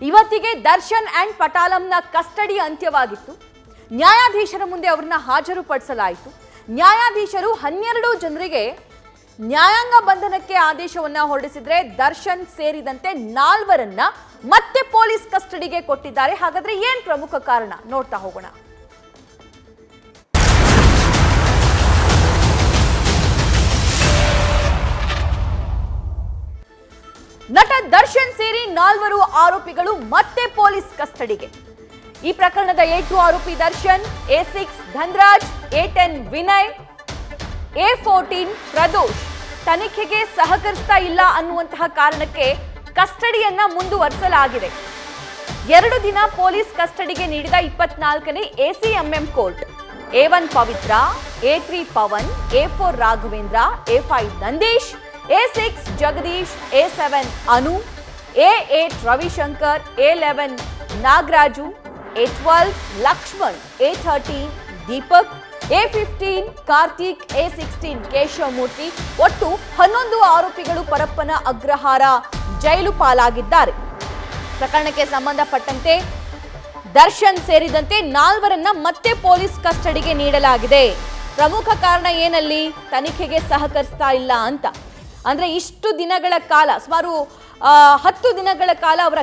ಇವತ್ತಿಗೆ Darshan and ಪಟಾಲಂನ custody ಅಂತ್ಯವಾಗಿತ್ತು. ನ್ಯಾಯಾಧೀಶರ ಮುಂದೆ ಅವರನ್ನ ಹಾಜರುಪಡಿಸಲಾಯಿತು. ನ್ಯಾಯಾಧೀಶರು 12 ಜನರಿಗೆ ನ್ಯಾಯಾಂಗ ಬಂಧನಕ್ಕೆ ಆದೇಶವನ್ನ ಹೊರಡಿಸಿದ್ರೆ ದರ್ಶನ್ ಸೇರಿದಂತೆ 4ರನ್ನ ಮತ್ತೆ ಪೊಲೀಸ್ ಕಸ್ಟಡಿಗೆ ಕೊಟ್ಟಿದ್ದಾರೆ. ಹಾಗಾದ್ರೆ ಏನ್ ಪ್ರಮುಖ ಕಾರಣ ನೋಡ್ತಾ ಹೋಗೋಣ. ನಟ ದರ್ಶನ್ ಸೇರಿ 4 ಆರೋಪಿಗಳು ಮತ್ತೆ ಪೊಲೀಸ್ ಕಸ್ಟಡಿಗೆ. ಈ ಪ್ರಕರಣದ A2 ಆರೋಪಿ Darshan, A6 Dhanraj, A10 Vinay, A14 Pradosh ತನಿಖೆಗೆ ಸಹಕರಿಸ್ತಾ ಇಲ್ಲ ಅನ್ನುವಂತಹ ಕಾರಣಕ್ಕೆ ಕಸ್ಟಡಿಯನ್ನ ಮುಂದುವರಿಸಲಾಗಿದೆ. 2 ದಿನ ಪೊಲೀಸ್ ಕಸ್ಟಡಿಗೆ ನೀಡಿದ 24ನೇ ACMM court A1 Pavithra, A3 Pavan, A4 Raghavendra, A5 Nandish, A6 Jagadish, A7 Anu, A8 Ravishankar, A11 Nagaraju, A12 Lakshman, A13 Deepak, A15 Karthik, A16 Keshavamurthy ಒಟ್ಟು 11 ಆರೋಪಿಗಳು ಪರಪ್ಪನ ಅಗ್ರಹಾರ ಜೈಲು ಪಾಲಾಗಿದ್ದಾರೆ. ಪ್ರಕರಣಕ್ಕೆ ಸಂಬಂಧಪಟ್ಟಂತೆ ದರ್ಶನ್ ಸೇರಿದಂತೆ 4ರನ್ನ ಮತ್ತೆ ಪೊಲೀಸ್ ಕಸ್ಟಡಿಗೆ ನೀಡಲಾಗಿದೆ. ಪ್ರಮುಖ ಕಾರಣ ಏನಲ್ಲಿ? ತನಿಖೆಗೆ ಸಹಕರಿಸ್ತಾ ಇಲ್ಲ ಅಂತ. ಅಂದ್ರೆ ಇಷ್ಟು ದಿನಗಳ ಕಾಲ, ಸುಮಾರು 10 ದಿನಗಳ ಕಾಲ ಅವರ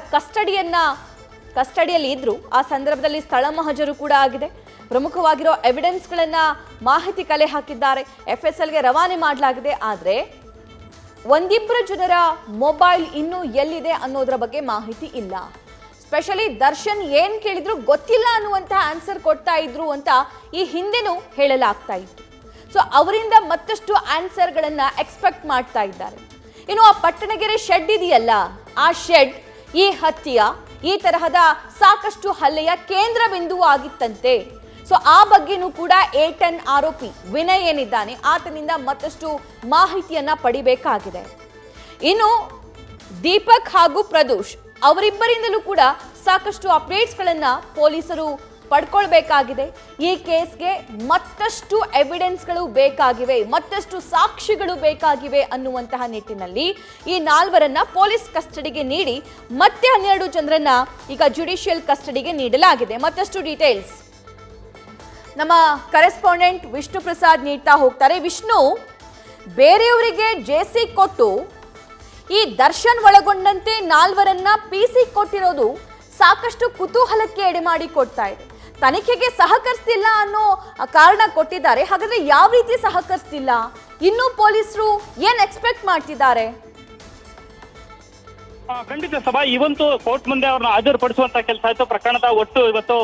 ಕಸ್ಟಡಿಯಲ್ಲಿ ಇದ್ರು. ಆ ಸಂದರ್ಭದಲ್ಲಿ ಸ್ಥಳ ಮಹಜರು ಕೂಡ ಆಗಿದೆ. ಪ್ರಮುಖವಾಗಿರೋ ಎವಿಡೆನ್ಸ್ಗಳನ್ನ ಮಾಹಿತಿ ಕಲೆ ಹಾಕಿದ್ದಾರೆ, FSLಗೆ ರವಾನೆ ಮಾಡಲಾಗಿದೆ. ಆದರೆ 1-2 ಜನರ ಮೊಬೈಲ್ ಇನ್ನೂ ಎಲ್ಲಿದೆ ಅನ್ನೋದ್ರ ಬಗ್ಗೆ ಮಾಹಿತಿ ಇಲ್ಲ. ಸ್ಪೆಷಲಿ ದರ್ಶನ್ ಏನ್ ಕೇಳಿದ್ರು ಗೊತ್ತಿಲ್ಲ ಅನ್ನುವಂತಹ ಆನ್ಸರ್ ಕೊಡ್ತಾ ಇದ್ರು ಅಂತ ಈ ಹಿಂದೆನೂ ಹೇಳಲಾಗ್ತಾ ಇತ್ತು. ಸೊ ಅವರಿಂದ ಮತ್ತಷ್ಟು ಆನ್ಸರ್ಗಳನ್ನ ಎಕ್ಸ್ಪೆಕ್ಟ್ ಮಾಡ್ತಾ ಇದ್ದಾರೆ. ಇನ್ನು ಆ ಪಟ್ಟಣಗೆರೆ ಶೆಡ್ ಇದೆಯಲ್ಲ, ಆ ಶೆಡ್ ಈ ಹತ್ಯೆಯ ಈ ತರಹದ ಸಾಕಷ್ಟು ಹಲ್ಲೆಯ ಕೇಂದ್ರ ಬಿಂದು ಆಗಿತ್ತಂತೆ. ಸೊ ಆ ಬಗ್ಗೆನೂ ಕೂಡ A10 ಆರೋಪಿ ವಿನಯ್ ಏನಿದ್ದಾನೆ ಆತನಿಂದ ಮತ್ತಷ್ಟು ಮಾಹಿತಿಯನ್ನ ಪಡಿಬೇಕಾಗಿದೆ. ಇನ್ನು ದೀಪಕ್ ಹಾಗೂ ಪ್ರದೋಷ್ ಅವರಿಬ್ಬರಿಂದಲೂ ಕೂಡ ಸಾಕಷ್ಟು ಅಪ್ಡೇಟ್ಸ್ಗಳನ್ನ ಪೊಲೀಸರು ಪಡ್ಕೊಳ್ಬೇಕಾಗಿದೆ. ಈ ಕೇಸ್ಗೆ ಮತ್ತಷ್ಟು ಎವಿಡೆನ್ಸ್ಗಳು ಬೇಕಾಗಿವೆ, ಮತ್ತಷ್ಟು ಸಾಕ್ಷಿಗಳು ಬೇಕಾಗಿವೆ ಅನ್ನುವಂತಹ ನಿಟ್ಟಿನಲ್ಲಿ ಈ 4ರನ್ನ ಪೊಲೀಸ್ ಕಸ್ಟಡಿಗೆ ನೀಡಿ ಮತ್ತೆ 12 ಜನರನ್ನ ಈಗ ಜುಡಿಷಿಯಲ್ ಕಸ್ಟಡಿಗೆ ನೀಡಲಾಗಿದೆ. ಮತ್ತಷ್ಟು ಡೀಟೇಲ್ಸ್ ನಮ್ಮ ಕರೆಸ್ಪಾಂಡೆಂಟ್ ವಿಷ್ಣು ಪ್ರಸಾದ್ ನೀಡ್ತಾ ಹೋಗ್ತಾರೆ. ವಿಷ್ಣು, ಬೇರೆಯವರಿಗೆ JC ಕೊಟ್ಟು ಈ ದರ್ಶನ್ ಒಳಗೊಂಡಂತೆ 4ರನ್ನ PC ಕೊಟ್ಟಿರೋದು ಸಾಕಷ್ಟು ಕುತೂಹಲಕ್ಕೆ ಎಡೆಮಾಡಿ ಕೊಡ್ತಾ ಇದೆ. ತನಿಖೆಗೆ ಸಹಕರಿಸ್ತಿಲ್ಲ ಅನ್ನೋ ಕಾರಣ ಕೊಟ್ಟಿದ್ದಾರೆ. ಹಾಗಾದ್ರೆ ಯಾವ ರೀತಿ ಸಹಕರಿಸ್ತಿಲ್ಲ? ಇನ್ನೂ ಪೊಲೀಸರು ಏನ್ ಎಕ್ಸ್ಪೆಕ್ಟ್ ಮಾಡ್ತಿದ್ದಾರೆ? ಖಂಡಿತ ಸಭಾ, ಇವತ್ತು ಕೋರ್ಟ್ ಮುಂದೆ ಅವ್ರನ್ನ ಹಾಜರುಪಡಿಸುವಂತ ಕೆಲಸ ಆಯ್ತು. ಪ್ರಕರಣದ ಒಟ್ಟು ಇವತ್ತು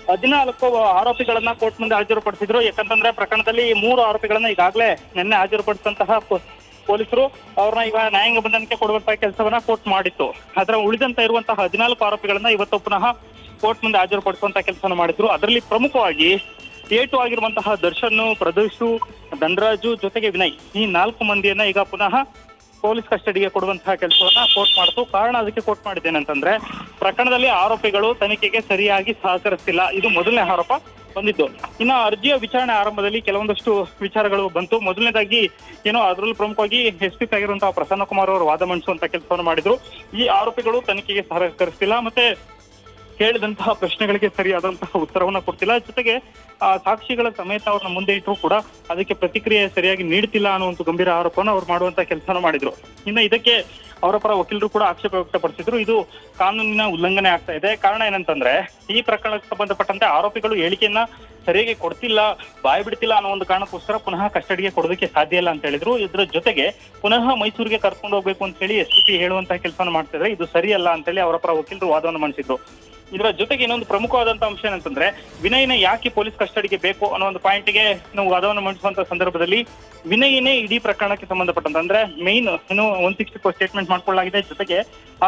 14 ಆರೋಪಿಗಳನ್ನ ಕೋರ್ಟ್ ಮುಂದೆ ಹಾಜರುಪಡಿಸಿದ್ರು. ಯಾಕಂತಂದ್ರೆ ಪ್ರಕರಣದಲ್ಲಿ 3 ಆರೋಪಿಗಳನ್ನ ಈಗಾಗಲೇ ನಿನ್ನೆ ಹಾಜರುಪಡಿಸಿದಂತಹ ಪೊಲೀಸರು ಅವ್ರನ್ನ ಈಗ ನ್ಯಾಯಾಂಗ ಬಂಧನಕ್ಕೆ ಕೊಡುವಂತಹ ಕೆಲಸವನ್ನ ಕೋರ್ಟ್ ಮಾಡಿತ್ತು. ಅದರ ಉಳಿದಂತ ಇರುವಂತಹ 14 ಆರೋಪಿಗಳನ್ನ ಇವತ್ತು ಪುನಃ ಕೋರ್ಟ್ ಮುಂದೆ ಹಾಜರುಪಡಿಸುವಂತ ಕೆಲಸವನ್ನು ಮಾಡಿದ್ರು. ಅದರಲ್ಲಿ ಪ್ರಮುಖವಾಗಿ A2 ಆಗಿರುವಂತಹ ದರ್ಶನ್, ಪ್ರದೋಷ್, ಧನರಾಜು ಜೊತೆಗೆ ವಿನಯ್, ಈ 4 ಮಂದಿಯನ್ನ ಈಗ ಪುನಃ ಪೊಲೀಸ್ ಕಸ್ಟಡಿಗೆ ಕೊಡುವಂತಹ ಕೆಲಸವನ್ನ ಕೋರ್ಟ್ ಮಾಡಿತು. ಕಾರಣ ಅದಕ್ಕೆ ಕೋರ್ಟ್ ಮಾಡಿದ್ದೇನಂತಂದ್ರೆ ಪ್ರಕರಣದಲ್ಲಿ ಆರೋಪಿಗಳು ತನಿಖೆಗೆ ಸರಿಯಾಗಿ ಸಹಕರಿಸ್ತಿಲ್ಲ. ಇದು ಮೊದಲನೇ ಆರೋಪ ಬಂದಿದ್ದು. ಇನ್ನು ಅರ್ಜಿಯ ವಿಚಾರಣೆ ಆರಂಭದಲ್ಲಿ ಕೆಲವೊಂದಷ್ಟು ವಿಚಾರಗಳು ಬಂತು. ಮೊದಲನೇದಾಗಿ ಅದರಲ್ಲೂ ಪ್ರಮುಖವಾಗಿ SP ಆಗಿರುವಂತಹ ಪ್ರಸನ್ನ ಕುಮಾರ್ ಅವರು ವಾದ ಮಂಡಿಸುವಂತ ಕೆಲಸವನ್ನು ಮಾಡಿದ್ರು. ಈ ಆರೋಪಿಗಳು ತನಿಖೆಗೆ ಸಹಕರಿಸ್ತಿಲ್ಲ, ಮತ್ತೆ ಕೇಳಿದಂತಹ ಪ್ರಶ್ನೆಗಳಿಗೆ ಸರಿಯಾದಂತಹ ಉತ್ತರವನ್ನ ಕೊಡ್ತಿಲ್ಲ, ಜೊತೆಗೆ ಸಾಕ್ಷಿಗಳ ಸಮೇತ ಅವ್ರನ್ನ ಮುಂದೆ ಇಟ್ಟರು ಕೂಡ ಅದಕ್ಕೆ ಪ್ರತಿಕ್ರಿಯೆ ಸರಿಯಾಗಿ ನೀಡ್ತಿಲ್ಲ ಅನ್ನುವಂಥ ಗಂಭೀರ ಆರೋಪವನ್ನು ಅವ್ರು ಮಾಡುವಂತ ಕೆಲಸನ ಮಾಡಿದ್ರು. ಇನ್ನು ಇದಕ್ಕೆ ಅವರ ಪರ ವಕೀಲರು ಕೂಡ ಆಕ್ಷೇಪ ವ್ಯಕ್ತಪಡಿಸಿದ್ರು. ಇದು ಕಾನೂನಿನ ಉಲ್ಲಂಘನೆ ಆಗ್ತಾ ಇದೆ. ಕಾರಣ ಏನಂತಂದ್ರೆ ಈ ಪ್ರಕರಣಕ್ಕೆ ಸಂಬಂಧಪಟ್ಟಂತೆ ಆರೋಪಿಗಳು ಹೇಳಿಕೆಯನ್ನ ಸರಿಯಾಗಿ ಕೊಡ್ತಿಲ್ಲ, ಬಾಯಿ ಬಿಡ್ತಿಲ್ಲ ಅನ್ನೋ ಒಂದು ಕಾರಣಕ್ಕೋಸ್ಕರ ಪುನಃ ಕಸ್ಟಡಿಗೆ ಕೊಡೋದಕ್ಕೆ ಸಾಧ್ಯ ಇಲ್ಲ ಅಂತ ಹೇಳಿದ್ರು. ಇದ್ರ ಜೊತೆಗೆ ಪುನಃ ಮೈಸೂರಿಗೆ ಕರ್ಕೊಂಡು ಹೋಗ್ಬೇಕು ಅಂತ ಹೇಳಿ SPP ಹೇಳುವಂತಹ ಕೆಲಸವನ್ನು ಮಾಡ್ತಾ ಇದ್ರೆ ಇದು ಸರಿಯಲ್ಲ ಅಂತ ಹೇಳಿ ಅವರ ಪರ ವಕೀಲರು ವಾದವನ್ನು ಮಂಡಿಸಿದ್ರು. ಇದರ ಜೊತೆಗೆ ಇನ್ನೊಂದು ಪ್ರಮುಖವಾದಂತಹ ಅಂಶ ಏನಂತಂದ್ರೆ ವಿನಯ್ನ ಯಾಕೆ ಪೊಲೀಸ್ ಕಸ್ಟಡಿಗೆ ಬೇಕು ಅನ್ನೋ ಒಂದು ಪಾಯಿಂಟ್ಗೆ ನಾವು ವಾದವನ್ನು ಮಂಡಿಸುವಂತ ಸಂದರ್ಭದಲ್ಲಿ ವಿನಯನೇ ಇಡೀ ಪ್ರಕರಣಕ್ಕೆ ಸಂಬಂಧಪಟ್ಟಂತ ಅಂದ್ರೆ ಮೇನ್ 164 ಸ್ಟೇಟ್ಮೆಂಟ್ ಮಾಡ್ಕೊಳ್ಳಲಾಗಿದೆ. ಜೊತೆಗೆ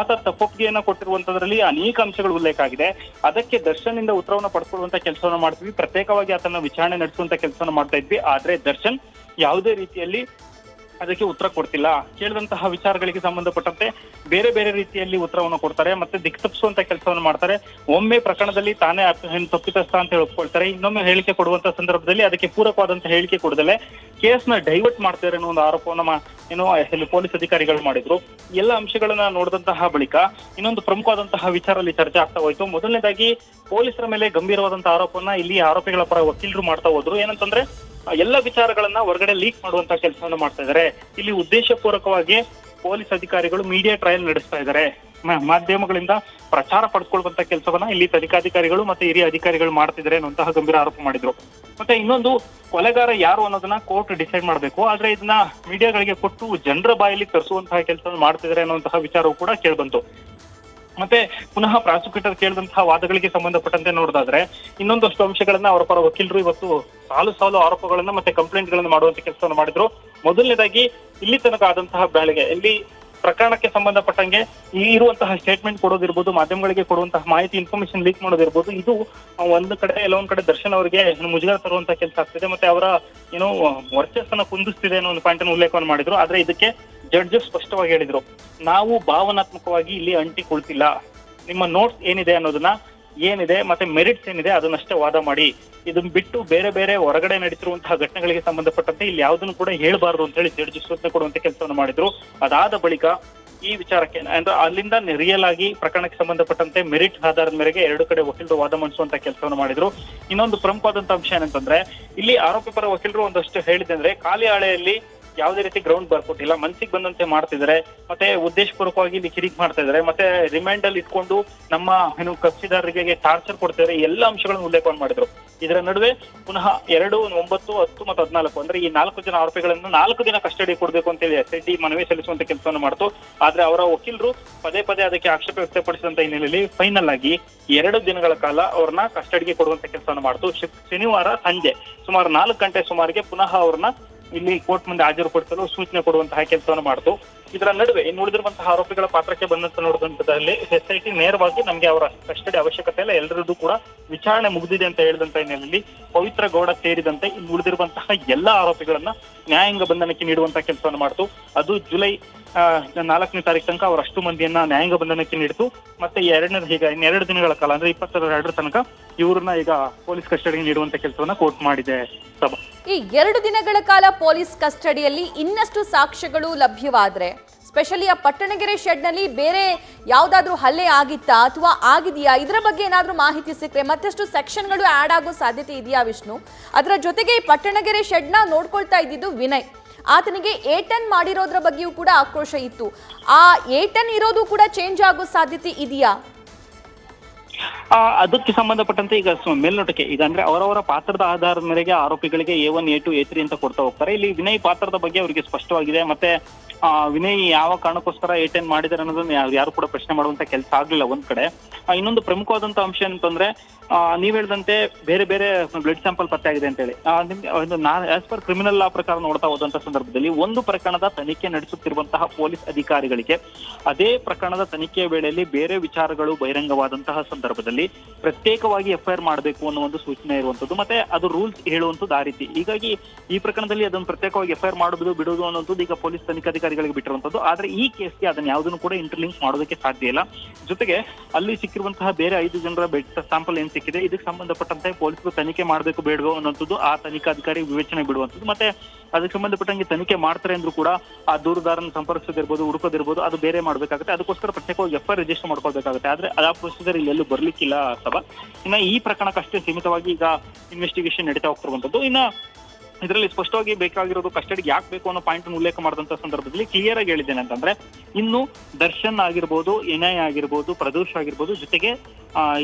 ಆತ ತಪ್ಪೊಪ್ಪಿಗೆಯನ್ನ ಕೊಟ್ಟಿರುವಂತದ್ರಲ್ಲಿ ಅನೇಕ ಅಂಶಗಳು ಉಲ್ಲೇಖ ಆಗಿದೆ. ಅದಕ್ಕೆ ದರ್ಶನ್ ಇಂದ ಉತ್ತರವನ್ನು ಪಡ್ಕೊಳ್ಳುವಂತ ಕೆಲಸವನ್ನು ಮಾಡ್ತೀವಿ, ಪ್ರತ್ಯೇಕವಾಗಿ ಆತನ ವಿಚಾರಣೆ ನಡೆಸುವಂತ ಕೆಲಸವನ್ನು ಮಾಡ್ತಾ ಇದ್ವಿ. ಆದ್ರೆ ದರ್ಶನ್ ಯಾವುದೇ ರೀತಿಯಲ್ಲಿ ಅದಕ್ಕೆ ಉತ್ತರ ಕೊಡ್ತಿಲ್ಲ. ಕೇಳಿದಂತಹ ವಿಚಾರಗಳಿಗೆ ಸಂಬಂಧಪಟ್ಟಂತೆ ಬೇರೆ ಬೇರೆ ರೀತಿಯಲ್ಲಿ ಉತ್ತರವನ್ನು ಕೊಡ್ತಾರೆ, ಮತ್ತೆ ದಿಕ್ತಪ್ಪಿಸುವಂತ ಕೆಲಸವನ್ನು ಮಾಡ್ತಾರೆ. ಒಮ್ಮೆ ಪ್ರಕರಣದಲ್ಲಿ ತಾನೇ ತಪ್ಪಿತಸ್ಥ ಅಂತ ಹೇಳಿ ಒಪ್ಕೊಳ್ತಾರೆ, ಇನ್ನೊಮ್ಮೆ ಹೇಳಿಕೆ ಕೊಡುವಂತ ಸಂದರ್ಭದಲ್ಲಿ ಅದಕ್ಕೆ ಪೂರಕವಾದಂತಹ ಹೇಳಿಕೆ ಕೊಡದಲೆ ಕೇಸ್ನ ಡೈವರ್ಟ್ ಮಾಡ್ತಾರೆ ಅನ್ನೋ ಒಂದು ಆರೋಪವನ್ನ ಇಲ್ಲಿ ಪೊಲೀಸ್ ಅಧಿಕಾರಿಗಳು ಮಾಡಿದ್ರು. ಎಲ್ಲ ಅಂಶಗಳನ್ನ ನೋಡಿದಂತಹ ಬಳಿಕ ಇನ್ನೊಂದು ಪ್ರಮುಖವಾದಂತಹ ವಿಚಾರದಲ್ಲಿ ಚರ್ಚೆ ಆಗ್ತಾ ಹೋಯ್ತು. ಮೊದಲನೇದಾಗಿ ಪೊಲೀಸರ ಮೇಲೆ ಗಂಭೀರವಾದಂತಹ ಆರೋಪವನ್ನ ಇಲ್ಲಿ ಆರೋಪಿಗಳ ಪರ ವಕೀಲರು ಮಾಡ್ತಾ ಹೋದ್ರು. ಏನಂತಂದ್ರೆ ಎಲ್ಲ ವಿಚಾರಗಳನ್ನ ಹೊರಗಡೆ ಲೀಕ್ ಮಾಡುವಂತ ಕೆಲಸವನ್ನು ಮಾಡ್ತಾ ಇದ್ದಾರೆ. ಇಲ್ಲಿ ಉದ್ದೇಶಪೂರ್ವಕವಾಗಿ ಪೊಲೀಸ್ ಅಧಿಕಾರಿಗಳು ಮೀಡಿಯಾ ಟ್ರಯಲ್ ನಡೆಸ್ತಾ ಇದ್ದಾರೆ, ಮಾಧ್ಯಮಗಳಿಂದ ಪ್ರಚಾರ ಪಡ್ಕೊಳ್ಳುವಂತ ಕೆಲಸವನ್ನ ಇಲ್ಲಿ ತನಿಖಾಧಿಕಾರಿಗಳು ಮತ್ತೆ ಹಿರಿಯ ಅಧಿಕಾರಿಗಳು ಮಾಡ್ತಿದ್ದಾರೆ ಅನ್ನುವಂತಹ ಗಂಭೀರ ಆರೋಪ ಮಾಡಿದ್ರು. ಮತ್ತೆ ಇನ್ನೊಂದು, ಕೊಲೆಗಾರ ಯಾರು ಅನ್ನೋದನ್ನ ಕೋರ್ಟ್ ಡಿಸೈಡ್ ಮಾಡಬೇಕು, ಆದ್ರೆ ಇದನ್ನ ಮೀಡಿಯಾಗಳಿಗೆ ಕೊಟ್ಟು ಜನರ ಬಾಯಲ್ಲಿ ತರಿಸುವಂತಹ ಕೆಲಸವನ್ನು ಮಾಡ್ತಿದ್ದಾರೆ ಅನ್ನುವಂತಹ ವಿಚಾರವೂ ಕೂಡ ಕೇಳ್ಬಂತು. ಮತ್ತೆ ಪುನಃ ಪ್ರಾಸಿಕ್ಯೂಟರ್ ಕೇಳಿದಂತಹ ವಾದಗಳಿಗೆ ಸಂಬಂಧಪಟ್ಟಂತೆ ನೋಡೋದಾದ್ರೆ ಇನ್ನೊಂದಷ್ಟು ಅಂಶಗಳನ್ನ ಅವರ ಪರ ವಕೀಲರು ಇವತ್ತು ಸಾಲು ಆರೋಪಗಳನ್ನ ಮತ್ತೆ ಕಂಪ್ಲೇಂಟ್ ಗಳನ್ನ ಮಾಡುವಂತ ಕೆಲಸವನ್ನು ಮಾಡಿದ್ರು. ಮೊದಲನೇದಾಗಿ ಇಲ್ಲಿ ತನಕ ಆದಂತಹ ಬೆಳಗ್ಗೆ ಇಲ್ಲಿ ಪ್ರಕರಣಕ್ಕೆ ಸಂಬಂಧಪಟ್ಟಂಗೆ ಇರುವಂತಹ ಸ್ಟೇಟ್ಮೆಂಟ್ ಕೊಡೋದಿರ್ಬೋದು, ಮಾಧ್ಯಮಗಳಿಗೆ ಕೊಡುವಂತಹ ಮಾಹಿತಿ ಇನ್ಫಾರ್ಮೇಶನ್ ಲೀಕ್ ಮಾಡೋದಿರ್ಬೋದು, ಇದು ಒಂದು ಕಡೆ ಎಲ್ಲೊಂದ್ ಕಡೆ ದರ್ಶನ್ ಅವರಿಗೆ ಮುಜುಗರ ತರುವಂತಹ ಕೆಲಸ ಆಗ್ತಿದೆ, ಮತ್ತೆ ಅವರ ವರ್ಚಸ್ಸನ್ನ ಕುಂದಿಸ್ತಿದೆ ಅನ್ನೋ ಒಂದು ಪಾಯಿಂಟ್ ಅನ್ನು ಉಲ್ಲೇಖವನ್ನು ಮಾಡಿದ್ರು. ಆದ್ರೆ ಇದಕ್ಕೆ ಜಡ್ಜಸ್ ಸ್ಪಷ್ಟವಾಗಿ ಹೇಳಿದ್ರು, ನಾವು ಭಾವನಾತ್ಮಕವಾಗಿ ಇಲ್ಲಿ ಅಂಟಿಕೊಳ್ತಿಲ್ಲ, ನಿಮ್ಮ ನೋಟ್ಸ್ ಏನಿದೆ ಅನ್ನೋದನ್ನ ಏನಿದೆ ಮತ್ತೆ ಮೆರಿಟ್ಸ್ ಏನಿದೆ ಅದನ್ನಷ್ಟೇ ವಾದ ಮಾಡಿ, ಇದನ್ನ ಬಿಟ್ಟು ಬೇರೆ ಬೇರೆ ಹೊರಗಡೆ ನಡೀತಿರುವಂತಹ ಘಟನೆಗಳಿಗೆ ಸಂಬಂಧಪಟ್ಟಂತೆ ಇಲ್ಲಿ ಯಾವುದನ್ನು ಕೂಡ ಹೇಳ್ಬಾರ್ದು ಅಂತ ಹೇಳಿ ಜಡ್ಜಸ್ ಸೂಚನೆ ಕೊಡುವಂತ ಕೆಲಸವನ್ನು ಮಾಡಿದ್ರು. ಅದಾದ ಬಳಿಕ ಈ ವಿಚಾರಕ್ಕೆ ಅಂದ್ರೆ ಅಲ್ಲಿಂದ ರಿಯಲ್ ಆಗಿ ಪ್ರಕರಣಕ್ಕೆ ಸಂಬಂಧಪಟ್ಟಂತೆ ಮೆರಿಟ್ ಆಧಾರದ ಮೇರೆಗೆ ಎರಡು ಕಡೆ ವಕೀಲರು ವಾದ ಮಂಡಿಸುವಂತ ಕೆಲಸವನ್ನು ಮಾಡಿದ್ರು. ಇನ್ನೊಂದು ಪ್ರಮುಖವಾದಂತ ಅಂಶ ಏನಂತಂದ್ರೆ ಇಲ್ಲಿ ಆರೋಪಿ ಪರ ವಕೀಲರು ಒಂದಷ್ಟು ಹೇಳಿದೆ ಅಂದ್ರೆ ಖಾಲಿ ಹಾಳೆಯಲ್ಲಿ ಯಾವುದೇ ರೀತಿ ಗ್ರೌಂಡ್ ಬರ್ಕೊಟ್ಟಿಲ್ಲ, ಮನ್ಸಿಗೆ ಬಂದಂತೆ ಮಾಡ್ತಿದ್ದಾರೆ, ಮತ್ತೆ ಉದ್ದೇಶಪೂರ್ವಕವಾಗಿ ಇಲ್ಲಿ ಕಿರಿಕ್ ಮಾಡ್ತಾ ಇದ್ದಾರೆ, ಮತ್ತೆ ರಿಮೈಂಡ್ ಅಲ್ಲಿ ಇಟ್ಕೊಂಡು ನಮ್ಮ ಕಕ್ಷಿದಾರರಿಗೆ ಟಾರ್ಚರ್ ಕೊಡ್ತಿದ್ದಾರೆ, ಎಲ್ಲ ಅಂಶಗಳನ್ನು ಉಲ್ಲೇಖವನ್ನು ಮಾಡಿದ್ರು. ಇದರ ನಡುವೆ ಪುನಃ 2, 9, 10 ಮತ್ತು 14 ಅಂದ್ರೆ ಈ 4 ಜನ ಆರೋಪಿಗಳನ್ನು 4 ದಿನ ಕಸ್ಟಡಿ ಕೊಡಬೇಕು ಅಂತ ಹೇಳಿ SIT ಮನವಿ ಸಲ್ಲಿಸುವಂತ ಕೆಲಸವನ್ನು ಮಾಡ್ತು. ಆದ್ರೆ ಅವರ ವಕೀಲರು ಪದೇ ಅದಕ್ಕೆ ಆಕ್ಷೇಪ ವ್ಯಕ್ತಪಡಿಸಿದಂತ ಹಿನ್ನೆಲೆಯಲ್ಲಿ ಫೈನಲ್ ಆಗಿ 2 ದಿನಗಳ ಕಾಲ ಅವ್ರನ್ನ ಕಸ್ಟಡಿಗೆ ಕೊಡುವಂತ ಕೆಲಸವನ್ನು ಮಾಡ್ತು. ಶನಿವಾರ ಸಂಜೆ ಸುಮಾರು 4 ಗಂಟೆ ಸುಮಾರಿಗೆ ಪುನಃ ಅವ್ರನ್ನ ಇಲ್ಲಿ ಕೋರ್ಟ್ ಮುಂದೆ ಹಾಜರುಪಡಿಸಲು ಸೂಚನೆ ಕೊಡುವಂತಹ ಕೆಲಸವನ್ನು ಮಾಡ್ತು. ಇದರ ನಡುವೆ ಇನ್ನು ಉಳಿದಿರುವಂತಹ ಆರೋಪಿಗಳ ಪಾತ್ರಕ್ಕೆ ಬಂದಂತ ನೋಡಿದಂತದಲ್ಲಿ SIT ನೇರವಾಗಿ ನಮ್ಗೆ ಅವರ ಕಸ್ಟಡಿ ಅವಶ್ಯಕತೆ ಇಲ್ಲ, ಎಲ್ಲರದ್ದು ಕೂಡ ವಿಚಾರಣೆ ಮುಗಿದಿದೆ ಅಂತ ಹೇಳಿದಂತ ಹಿನ್ನೆಲೆಯಲ್ಲಿ ಪವಿತ್ರ ಗೌಡ ಸೇರಿದಂತೆ ಇನ್ನು ಉಳಿದಿರುವಂತಹ ಎಲ್ಲಾ ಆರೋಪಿಗಳನ್ನ ನ್ಯಾಯಾಂಗ ಬಂಧನಕ್ಕೆ ನೀಡುವಂತಹ ಕೆಲಸವನ್ನು ಮಾಡ್ತು. ಅದು ಜುಲೈ 4ನೇ ತಾರೀಕು ತನಕ ಅವರಷ್ಟು ಮಂದಿಯನ್ನ ನ್ಯಾಯಾಂಗ ಬಂಧನಕ್ಕೆ ನೀಡಿತು. ಮತ್ತೆ ಇನ್ನೆರಡು ದಿನಗಳ ಕಾಲ ಅಂದ್ರೆ 22ರ ತನಕ ಇವ್ರನ್ನ ಈಗ ಪೊಲೀಸ್ ಕಸ್ಟಡಿಗೆ ನೀಡುವಂತ ಕೆಲಸವನ್ನ ಕೋರ್ಟ್ ಮಾಡಿದೆ. ಸಭಾ ಈ 2 ದಿನಗಳ ಕಾಲ ಪೊಲೀಸ್ ಕಸ್ಟಡಿಯಲ್ಲಿ ಇನ್ನಷ್ಟು ಸಾಕ್ಷ್ಯಗಳು ಲಭ್ಯವಾದ್ರೆ, ಸ್ಪೆಷಲಿ ಆ ಪಟ್ಟಣಗೆರೆ ಶೆಡ್ನಲ್ಲಿ ಬೇರೆ ಯಾವ್ದಾದ್ರು ಹಲ್ಲೆ ಆಗಿತ್ತಾ ಅಥವಾ ಆಗಿದೆಯಾ, ಇದರ ಬಗ್ಗೆ ಏನಾದ್ರೂ ಮಾಹಿತಿ ಸಿಕ್ಕರೆ ಮತ್ತಷ್ಟು ಸೆಕ್ಷನ್ಗಳು ಆಡ್ ಆಗೋ ಸಾಧ್ಯತೆ ಇದೆಯಾ ವಿಷ್ಣು? ಅದರ ಜೊತೆಗೆ ಈ ಪಟ್ಟಣಗೆರೆ ಶೆಡ್ನ ನೋಡ್ಕೊಳ್ತಾ ಇದ್ದಿದ್ದು ವಿನಯ್, ಆತನಿಗೆ A10 ಮಾಡಿರೋದ್ರ ಬಗ್ಗೆಯೂ ಕೂಡ ಆಕ್ರೋಶ ಇತ್ತು. ಆ A10 ಇರೋದು ಕೂಡ ಚೇಂಜ್ ಆಗೋ ಸಾಧ್ಯತೆ ಇದೆಯಾ? ಅದಕ್ಕೆ ಸಂಬಂಧಪಟ್ಟಂತೆ ಈಗ ಮೇಲ್ನೋಟಕ್ಕೆ ಈಗ ಅಂದ್ರೆ ಅವರವರ ಪಾತ್ರದ ಆಧಾರದ ಮೇರೆಗೆ ಆರೋಪಿಗಳಿಗೆ A1, A2, A3 ಅಂತ ಕೊಡ್ತಾ ಹೋಗ್ತಾರೆ. ಇಲ್ಲಿ ವಿನಯ್ ಪಾತ್ರದ ಬಗ್ಗೆ ಅವರಿಗೆ ಸ್ಪಷ್ಟವಾಗಿದೆ. ಮತ್ತೆ ವಿನಯ್ ಯಾವ ಕಾರಣಕ್ಕೋಸ್ಕರ A10 ಮಾಡಿದಾರೆ ಅನ್ನೋದನ್ನ ಯಾರು ಕೂಡ ಪ್ರಶ್ನೆ ಮಾಡುವಂತ ಕೆಲಸ ಆಗ್ಲಿಲ್ಲ ಒಂದ್ ಕಡೆ. ಇನ್ನೊಂದು ಪ್ರಮುಖವಾದಂತ ಅಂಶ ಏನಂತಂದ್ರೆ ನೀವ್ ಹೇಳಿದಂತೆ ಬೇರೆ ಬೇರೆ ಬ್ಲಡ್ ಸ್ಯಾಂಪಲ್ ಪತ್ತೆ ಆಗಿದೆ ಅಂತ ಹೇಳಿ ನಿಮ್ಗೆ ಆಸ್ ಪರ್ ಕ್ರಿಮಿನಲ್ ಲಾ ಪ್ರಕಾರ ನೋಡ್ತಾ ಹೋದಂತ ಸಂದರ್ಭದಲ್ಲಿ ಒಂದು ಪ್ರಕರಣದ ತನಿಖೆ ನಡೆಸುತ್ತಿರುವಂತಹ ಪೊಲೀಸ್ ಅಧಿಕಾರಿಗಳಿಗೆ ಅದೇ ಪ್ರಕರಣದ ತನಿಖೆಯ ವೇಳೆಯಲ್ಲಿ ಬೇರೆ ವಿಚಾರಗಳು ಬಹಿರಂಗವಾದಂತಹ ಸಂದರ್ಭದಲ್ಲಿ ಪ್ರತ್ಯೇಕವಾಗಿ FIR ಮಾಡಬೇಕು ಅನ್ನೋ ಒಂದು ಸೂಚನೆ ಇರುವಂತದ್ದು, ಮತ್ತೆ ಅದು ರೂಲ್ಸ್ ಹೇಳುವಂತದ್ದು ಆ ರೀತಿ. ಹೀಗಾಗಿ ಈ ಪ್ರಕರಣದಲ್ಲಿ ಅದನ್ನು ಪ್ರತ್ಯೇಕವಾಗಿ FIR ಮಾಡುವುದು ಬಿಡುವುದು ಅನ್ನೋದು ಈಗ ಪೊಲೀಸ್ ತನಿಖಾಧಿಕಾರಿಗಳಿಗೆ ಬಿಟ್ಟಿರುವಂತದ್ದು. ಆದ್ರೆ ಈ ಕೇಸ್ಗೆ ಅದನ್ನ ಯಾವುದನ್ನು ಕೂಡ ಇಂಟರ್ಲಿಂಕ್ ಮಾಡೋದಕ್ಕೆ ಸಾಧ್ಯ ಇಲ್ಲ. ಜೊತೆಗೆ ಅಲ್ಲಿ ಸಿಕ್ಕಿರುವಂತಹ ಬೇರೆ 5 ಜನರ ಬ್ಲಡ್ ಸ್ಯಾಂಪಲ್ ಏನ್ ಸಿಕ್ಕಿದೆ ಇದಕ್ಕೆ ಸಂಬಂಧಪಟ್ಟಂತೆ ಪೊಲೀಸರು ತನಿಖೆ ಮಾಡಬೇಕು ಬೇಡವೋ ಅನ್ನೋಂಥದ್ದು ಆ ತನಿಖಾಧಿಕಾರಿ ವಿವೇಚನೆ ಬಿಡುವಂಥದ್ದು. ಮತ್ತೆ ಅದಕ್ಕೆ ಸಂಬಂಧಪಟ್ಟಂಗೆ ತನಿಖೆ ಮಾಡ್ತಾರೆ ಅಂದ್ರೂ ಕೂಡ ಆ ದೂರುದಾರನ ಸಂಪರ್ಕಿಸೋದಿರ್ಬೋದು, ಹುಡುಕೋದಿರ್ಬೋದು, ಅದು ಬೇರೆ ಮಾಡ್ಬೇಕಾಗುತ್ತೆ. ಅದಕ್ಕೋಸ್ಕರ ಪ್ರತ್ಯೇಕವಾಗಿ FIR ರಿಜಿಸ್ಟರ್ ಮಾಡ್ಕೊಳ್ಬೇಕಾಗುತ್ತೆ. ಆದ್ರೆ ಆ ಪ್ರೊಸೀಜರ್ ಇಲ್ಲಿ ಎಲ್ಲೂ ಬರ್ಲಿಕ್ಕಿಲ್ಲ ಸಭಾ. ಇನ್ನ ಈ ಪ್ರಕರಣಕ್ಕಷ್ಟೇ ಸೀಮಿತವಾಗಿ ಈಗ ಇನ್ವೆಸ್ಟಿಗೇಷನ್ ನಡೀತಾ ಹೋಗ್ತಿರುವಂತದ್ದು. ಇನ್ನ ಇದರಲ್ಲಿ ಸ್ಪಷ್ಟವಾಗಿ ಬೇಕಾಗಿರೋದು ಕಸ್ಟಡಿಗೆ ಯಾಕೆ ಬೇಕು ಅನ್ನೋ ಪಾಯಿಂಟ್ ಉಲ್ಲೇಖ ಮಾಡಿದಂತ ಸಂದರ್ಭದಲ್ಲಿ ಕ್ಲಿಯರ್ ಆಗಿ ಹೇಳಿದ್ದೇನೆ ಅಂತಂದ್ರೆ ಇನ್ನು ದರ್ಶನ್ ಆಗಿರ್ಬೋದು, ವಿನಯ್ ಆಗಿರ್ಬೋದು, ಪ್ರದೋಷ್ ಆಗಿರ್ಬೋದು, ಜೊತೆಗೆ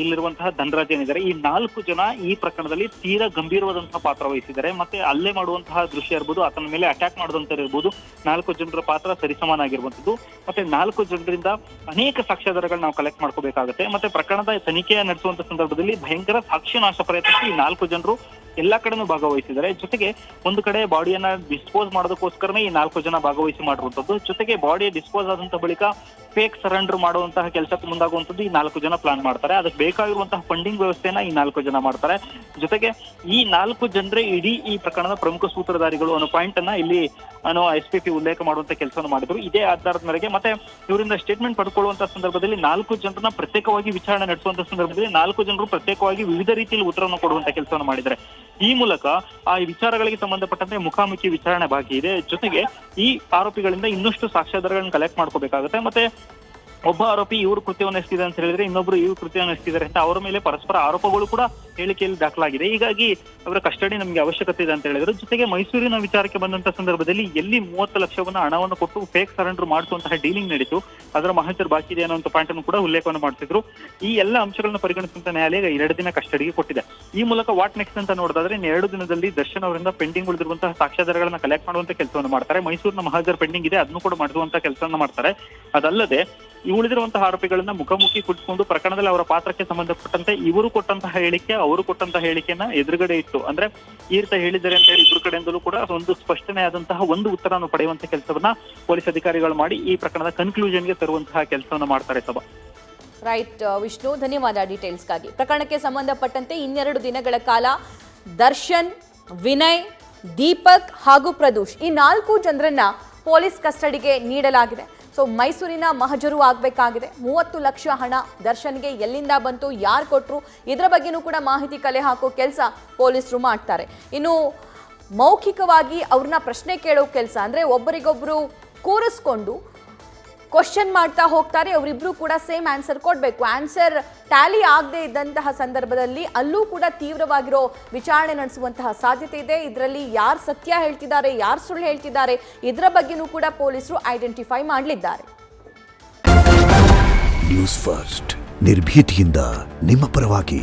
ಇಲ್ಲಿರುವಂತಹ ಧನರಾಜ್ ಏನಿದ್ದಾರೆ, ಈ 4 ಜನ ಈ ಪ್ರಕರಣದಲ್ಲಿ ತೀರಾ ಗಂಭೀರವಾದಂತಹ ಪಾತ್ರ ವಹಿಸಿದ್ದಾರೆ. ಮತ್ತೆ ಅಲ್ಲೇ ಮಾಡುವಂತಹ ದೃಶ್ಯ ಇರ್ಬೋದು, ಆತನ ಮೇಲೆ ಅಟ್ಯಾಕ್ ಮಾಡುವಂತ ಇರ್ಬೋದು, 4 ಜನರ ಪಾತ್ರ ಸರಿಸಮಾನ ಆಗಿರುವಂತದ್ದು. ಮತ್ತೆ 4 ಜನರಿಂದ ಅನೇಕ ಸಾಕ್ಷ್ಯಾಧಾರಗಳು ನಾವು ಕಲೆಕ್ಟ್ ಮಾಡ್ಕೋಬೇಕಾಗುತ್ತೆ. ಮತ್ತೆ ಪ್ರಕರಣದ ತನಿಖೆ ನಡೆಸುವಂತ ಸಂದರ್ಭದಲ್ಲಿ ಭಯಂಕರ ಸಾಕ್ಷ್ಯನಾಶ ಪ್ರಯತ್ನಕ್ಕೆ ಈ 4 ಜನರು ಎಲ್ಲಾ ಕಡೆನೂ ಭಾಗವಹಿಸಿದ್ದಾರೆ. ಜೊತೆಗೆ ಒಂದು ಕಡೆ ಬಾಡಿಯನ್ನ ಡಿಸ್ಪೋಸ್ ಮಾಡೋದಕ್ಕೋಸ್ಕರನೇ ಈ 4 ಜನ ಭಾಗವಹಿಸಿ ಮಾಡಿರುವಂತದ್ದು. ಜೊತೆಗೆ ಬಾಡಿ ಡಿಸ್ಪೋಸ್ ಆದಂತ ಬಳಿಕ ಫೇಕ್ ಸರೆಂಡರ್ ಮಾಡುವಂತಹ ಕೆಲಸಕ್ಕೆ ಮುಂದಾಗುವಂಥದ್ದು ಈ 4 ಜನ ಪ್ಲಾನ್ ಮಾಡ್ತಾರೆ. ಅದಕ್ಕೆ ಬೇಕಾಗಿರುವಂತಹ ಫಂಡಿಂಗ್ ವ್ಯವಸ್ಥೆನ ಈ 4 ಜನ ಮಾಡ್ತಾರೆ. ಜೊತೆಗೆ ಈ 4 ಜನರೇ ಇಡೀ ಈ ಪ್ರಕರಣದ ಪ್ರಮುಖ ಸೂತ್ರಧಾರಿಗಳು ಅನ್ನೋ ಪಾಯಿಂಟ್ ಅನ್ನ ಇಲ್ಲಿ SPP ಉಲ್ಲೇಖ ಮಾಡುವಂತ ಕೆಲಸವನ್ನು ಮಾಡಿದ್ರು. ಇದೇ ಆಧಾರದ ಮೇರೆಗೆ ಮತ್ತೆ ಇವರಿಂದ ಸ್ಟೇಟ್ಮೆಂಟ್ ಪಡ್ಕೊಳ್ಳುವಂತಹ ಸಂದರ್ಭದಲ್ಲಿ 4 ಜನರನ್ನ ಪ್ರತ್ಯೇಕವಾಗಿ ವಿಚಾರಣೆ ನಡೆಸುವಂತ ಸಂದರ್ಭದಲ್ಲಿ 4 ಜನರು ಪ್ರತ್ಯೇಕವಾಗಿ ವಿವಿಧ ರೀತಿಯಲ್ಲಿ ಉತ್ತರವನ್ನು ಕೊಡುವಂತ ಕೆಲಸವನ್ನು ಮಾಡಿದ್ದಾರೆ. ಈ ಮೂಲಕ ಆ ವಿಚಾರಗಳಿಗೆ ಸಂಬಂಧಪಟ್ಟಂತೆ ಮುಖಾಮುಖಿ ವಿಚಾರಣೆ ಬಾಕಿ ಇದೆ. ಜೊತೆಗೆ ಈ ಆರೋಪಿಗಳಿಂದ ಇನ್ನಷ್ಟು ಸಾಕ್ಷ್ಯಾಧಾರಗಳನ್ನು ಕಲೆಕ್ಟ್ ಮಾಡ್ಕೋಬೇಕಾಗುತ್ತೆ. ಮತ್ತೆ ಒಬ್ಬ ಆರೋಪಿ ಇವರು ಕೃತ್ಯವನ್ನು ಎಸಗಿದ್ದಾರೆ ಅಂತ ಹೇಳಿದ್ರೆ ಇನ್ನೊಬ್ರು ಇವ್ರು ಕೃತ್ಯವನ್ನು ಎಸಗಿದ್ದಾರೆ ಅಂತ ಅವರ ಮೇಲೆ ಪರಸ್ಪರ ಆರೋಪಗಳು ಕೂಡ ಹೇಳಿಕೆಯಲ್ಲಿ ದಾಖಲಾಗಿದೆ. ಹೀಗಾಗಿ ಅವರ ಕಸ್ಟಡಿ ನಮಗೆ ಅವಶ್ಯಕತೆ ಇದೆ ಅಂತ ಹೇಳಿದ್ರು. ಜೊತೆಗೆ ಮೈಸೂರಿನ ವಿಚಾರಕ್ಕೆ ಬಂದಂತ ಸಂದರ್ಭದಲ್ಲಿ ಎಲ್ಲಿ 30 ಲಕ್ಷವನ್ನ ಹಣವನ್ನು ಕೊಟ್ಟು ಫೇಕ್ ಸರೆಂಡರ್ ಮಾಡಿಸುವಂತಹ ಡೀಲಿಂಗ್ ನಡೀತು, ಅದರ ಮಾಹಿತಿ ಬಾಕಿ ಇದೆ ಅನ್ನುವಂಥ ಪಾಯಿಂಟ್ ಅನ್ನು ಕೂಡ ಉಲ್ಲೇಖವನ್ನು ಮಾಡ್ತಿದ್ರು. ಈ ಎಲ್ಲ ಅಂಶಗಳನ್ನು ಪರಿಗಣಿಸಿದಂತ ನ್ಯಾಯಾಲಯ 2 ದಿನ ಕಸ್ಟಡಿಗೆ ಕೊಟ್ಟಿದೆ. ಈ ಮೂಲಕ ವಾಟ್ ನೆಕ್ಸ್ಟ್ ಅಂತ ನೋಡೋದಾದ್ರೆ 2 ದಿನದಲ್ಲಿ ದರ್ಶನ್ ಅವರಿಂದ ಪೆಂಡಿಂಗ್ ಉಳಿದಿರುವಂತಹ ಸಾಕ್ಷ್ಯಾಧಾರಗಳನ್ನ ಕಲೆಕ್ಟ್ ಮಾಡುವಂತ ಕೆಲಸವನ್ನು ಮಾಡ್ತಾರೆ. ಮೈಸೂರಿನ ಮಹಾಜರ್ ಪೆಂಡಿಂಗ್ ಇದೆ, ಅದನ್ನು ಕೂಡ ಮಾಡಿಸುವಂತ ಕೆಲಸವನ್ನ ಮಾಡ್ತಾರೆ. ಅದಲ್ಲದೆ ಈ ಉಳಿದಿರುವಂತಹ ಆರೋಪಿಗಳನ್ನ ಮುಖಾಮುಖಿ ಕುಳಿತುಕೊಂಡು ಪ್ರಕರಣದಲ್ಲಿ ಅವರ ಪಾತ್ರಕ್ಕೆ ಸಂಬಂಧಪಟ್ಟಂತೆ ಇವರು ಕೊಟ್ಟಂತಹ ಹೇಳಿಕೆ ಅವರು ಕೊಟ್ಟಂತಹ ಹೇಳಿಕೆಯನ್ನ ಎದುರುಗಡೆ ಇಟ್ಟು ಅಂದ್ರೆ ಈ ರೀತಿ ಹೇಳಿದ್ದಾರೆ ಅಂತ ಹೇಳಿ ಇಬ್ಬರು ಕಡೆಯಿಂದಲೂ ಕೂಡ ಒಂದು ಸ್ಪಷ್ಟನೆ ಆದಂತಹ ಒಂದು ಉತ್ತರವನ್ನು ಪಡೆಯುವಂತಹ ಕೆಲಸವನ್ನ ಪೊಲೀಸ್ ಅಧಿಕಾರಿಗಳು ಮಾಡಿ ಈ ಪ್ರಕರಣದ ಕನ್ಕ್ಲೂಷನ್ಗೆ ತರುವಂತಹ ಕೆಲಸವನ್ನ ಮಾಡ್ತಾರೆ. ಸಭಾ ರೈಟ್ ವಿಷ್ಣು, ಧನ್ಯವಾದ ಡೀಟೇಲ್ಸ್ಗಾಗಿ. ಪ್ರಕರಣಕ್ಕೆ ಸಂಬಂಧಪಟ್ಟಂತೆ 2 ದಿನಗಳ ಕಾಲ ದರ್ಶನ್, ವಿನಯ್, ದೀಪಕ್ ಹಾಗೂ ಪ್ರದೂಷ್ ಈ 4 ಜನರನ್ನ ಪೊಲೀಸ್ ಕಸ್ಟಡಿಗೆ ನೀಡಲಾಗಿದೆ. ಸೊ ಮೈಸೂರಿನ ಮಹಜರು ಆಗಬೇಕಾಗಿದೆ. 30 ಲಕ್ಷ ಹಣ ದರ್ಶನ್ಗೆ ಎಲ್ಲಿಂದ ಬಂತು, ಯಾರು ಕೊಟ್ಟರು, ಇದರ ಬಗ್ಗೆನೂ ಕೂಡ ಮಾಹಿತಿ ಕಲೆ ಹಾಕೋ ಕೆಲಸ ಪೊಲೀಸರು ಮಾಡ್ತಾರೆ. ಇನ್ನು ಮೌಖಿಕವಾಗಿ ಅವ್ರನ್ನ ಪ್ರಶ್ನೆ ಕೇಳೋ ಕೆಲಸ ಅಂದರೆ ಒಬ್ಬರಿಗೊಬ್ಬರು ಕೂರಿಸ್ಕೊಂಡು ಕ್ವಶನ್ ಮಾಡ್ತಾ ಹೋಗ್ತಾರೆ. ಅವರಿಬ್ರು ಕೂಡ ಸೇಮ್ ಆನ್ಸರ್ ಕೊಡಬೇಕು. ಆನ್ಸರ್ ಟ್ಯಾಲಿ ಆಗದೆ ಇದ್ದಂತಹ ಸಂದರ್ಭದಲ್ಲಿ ಅಲ್ಲೂ ಕೂಡ ತೀವ್ರವಾಗಿರೋ ವಿಚಾರಣೆ ನಡೆಸುವಂತಹ ಸಾಧ್ಯತೆ ಇದೆ. ಇದರಲ್ಲಿ ಯಾರು ಸತ್ಯ ಹೇಳ್ತಿದ್ದಾರೆ, ಯಾರು ಸುಳ್ಳು ಹೇಳ್ತಿದ್ದಾರೆ, ಇದರ ಬಗ್ಗೆನೂ ಕೂಡ ಪೊಲೀಸರು ಐಡೆಂಟಿಫೈ ಮಾಡಲಿದ್ದಾರೆ. ನ್ಯೂಸ್ ಫಸ್ಟ್ ನಿರ್ಭೀತಿಯಿಂದ ನಿಮ್ಮ ಪರವಾಗಿ.